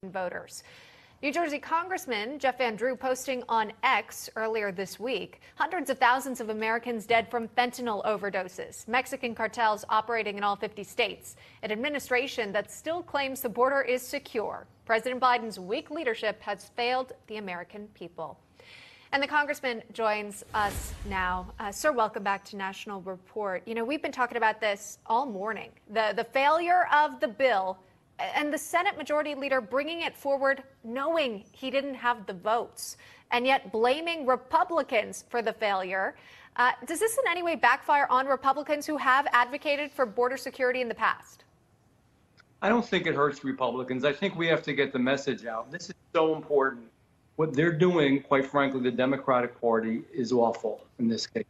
voters. New Jersey Congressman Jeff Van Drew posting on X earlier this week, hundreds of thousands of Americans dead from fentanyl overdoses, Mexican cartels operating in all 50 states, an administration that still claims the border is secure. President Biden's weak leadership has failed the American people. And the congressman joins us now. Sir, welcome back to National Report. You know, we've been talking about this all morning, the failure of the bill and the Senate Majority Leader bringing it forward knowing he didn't have the votes and yet blaming Republicans for the failure. Does this in any way backfire on Republicans who have advocated for border security in the past? I don't think it hurts Republicans. I think we have to get the message out. This is so important. What they're doing, quite frankly, the Democratic Party is awful in this case.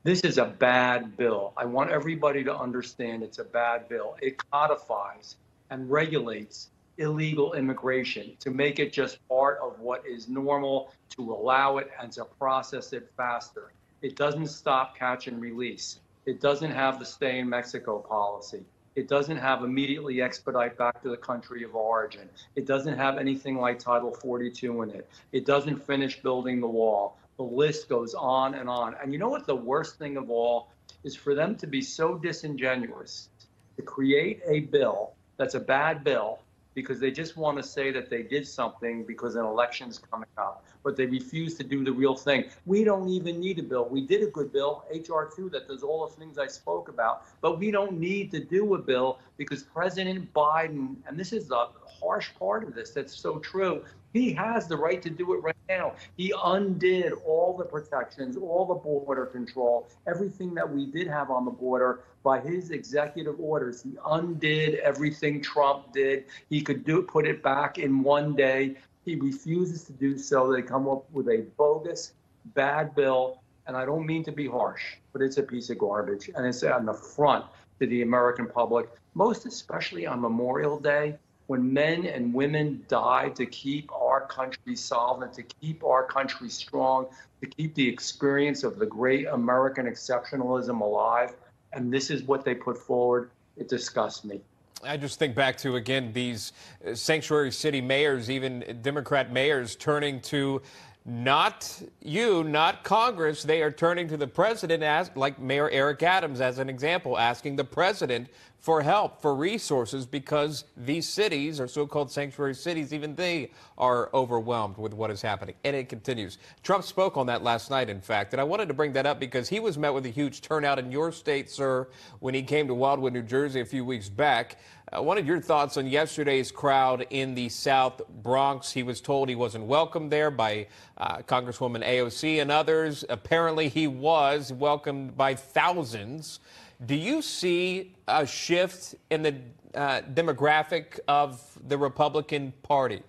This is a bad bill. I want everybody to understand it's a bad bill. It codifies and regulates illegal immigration to make it just part of what is normal, to allow it and to process it faster. It doesn't stop, catch, and release. It doesn't have the stay in Mexico policy. It doesn't have immediately expedite back to the country of origin. It doesn't have anything like Title 42 in it. It doesn't finish building the wall. The list goes on and on. And you know what the worst thing of all is? For them to be so disingenuous to create a bill that's a bad bill because they just want to say that they did something because an election's coming up, but they refuse to do the real thing. We don't even need a bill. We did a good bill, H.R. 2, that does all the things I spoke about, but we don't need to do a bill because President Biden, and this is the harsh part of this that's so true, he has the right to do it right now. He undid all the protections, all the border control, everything that we did have on the border by his executive orders. He undid everything Trump did. He could put it back in one day. He refuses to do so. They come up with a bogus, bad bill. And I don't mean to be harsh, but it's a piece of garbage. And it's on the front to the American public, most especially on Memorial Day, when men and women died to keep our country solvent, to keep our country strong, to keep the experience of the great American exceptionalism alive. And this is what they put forward. It disgusts me. I just think back to, again, these sanctuary city mayors, even Democrat mayors, turning to not you, not Congress. They are turning to the president, as like Mayor Eric Adams, as an example, asking the president for help, for resources, because these cities are so-called sanctuary cities. Even they are overwhelmed with what is happening. And it continues. Trump spoke on that last night, in fact. And I wanted to bring that up because he was met with a huge turnout in your state, sir, when he came to Wildwood, New Jersey a few weeks back. I wanted your thoughts on yesterday's crowd in the South Bronx. He was told he wasn't welcome there by Congresswoman AOC and others. Apparently he was welcomed by thousands. Do you see a shift in the demographic of the Republican Party?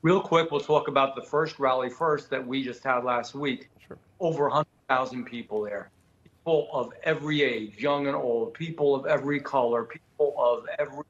Real quick, we'll talk about the first rally first that we just had last week. Sure. Over 100,000 people there. People of every age, young and old, people of every color, people of every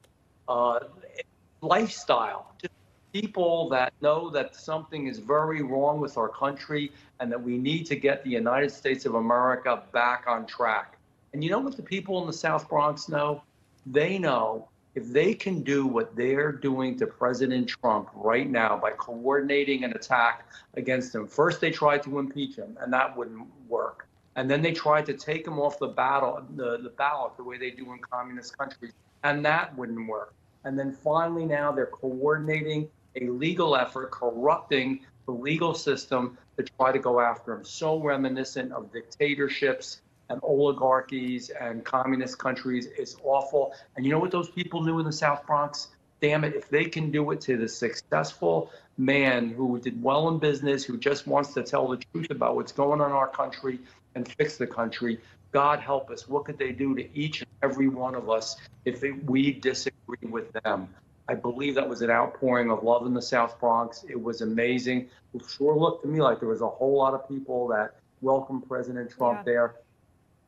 lifestyle. Just people that know that something is very wrong with our country and that we need to get the United States of America back on track. And you know what the people in the South Bronx know? They know if they can do what they're doing to President Trump right now by coordinating an attack against him. First, they tried to impeach him, and that wouldn't work. And then they tried to take him off the ballot the way they do in communist countries, and that wouldn't work. And then finally now they're coordinating a legal effort, corrupting the legal system to try to go after him. So reminiscent of dictatorships and oligarchies and communist countries. Is awful. And you know what those people knew in the South Bronx? Damn it, if they can do it to the successful man who did well in business, who just wants to tell the truth about what's going on in our country and fix the country, God help us. What could they do to each and every one of us if we disagree with them? I believe that was an outpouring of love in the South Bronx. It was amazing. It sure looked to me like there was a whole lot of people that welcomed President Trump there.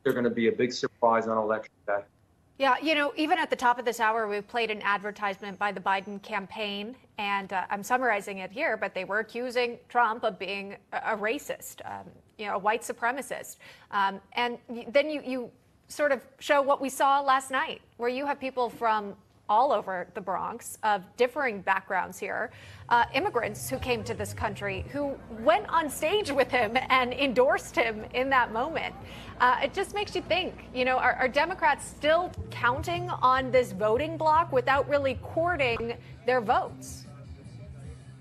They're going to be a big surprise on election day. Yeah, you know, even at the top of this hour, we played an advertisement by the Biden campaign, and I'm summarizing it here, but they were accusing Trump of being a racist, a white supremacist. And then you sort of show what we saw last night, where you have people from all over the Bronx of differing backgrounds here, immigrants who came to this country, who went on stage with him and endorsed him in that moment. It just makes you think, are Democrats still counting on this voting bloc without really courting their votes?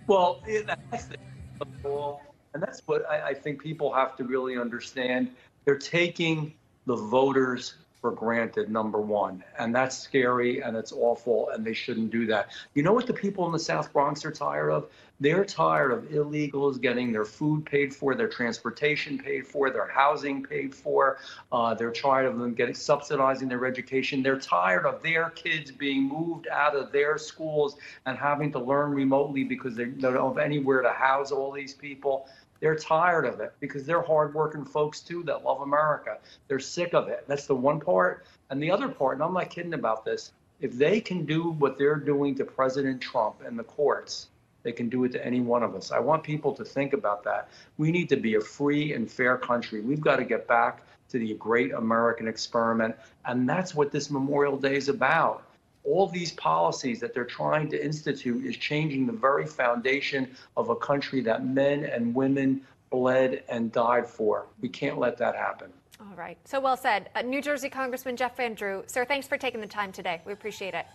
Well, that's the goal, and that's what I think people have to really understand. They're taking the voters for granted, number one, and that's scary and it's awful, and they shouldn't do that. You know what the people in the South Bronx are tired of? They're tired of illegals getting their food paid for, their transportation paid for, their housing paid for. They're tired of them subsidizing their education. They're tired of their kids being moved out of their schools and having to learn remotely because they don't have anywhere to house all these people. They're tired of it because they're hardworking folks too that love America. They're sick of it. That's the one part. And the other part, and I'm not kidding about this, if they can do what they're doing to President Trump and the courts, they can do it to any one of us. I want people to think about that. We need to be a free and fair country. We've got to get back to the great American experiment. And that's what this Memorial Day is about. All these policies that they're trying to institute is changing the very foundation of a country that men and women bled and died for. We can't let that happen. All right. So well said. New Jersey Congressman Jeff Van Drew. Sir, thanks for taking the time today. We appreciate it.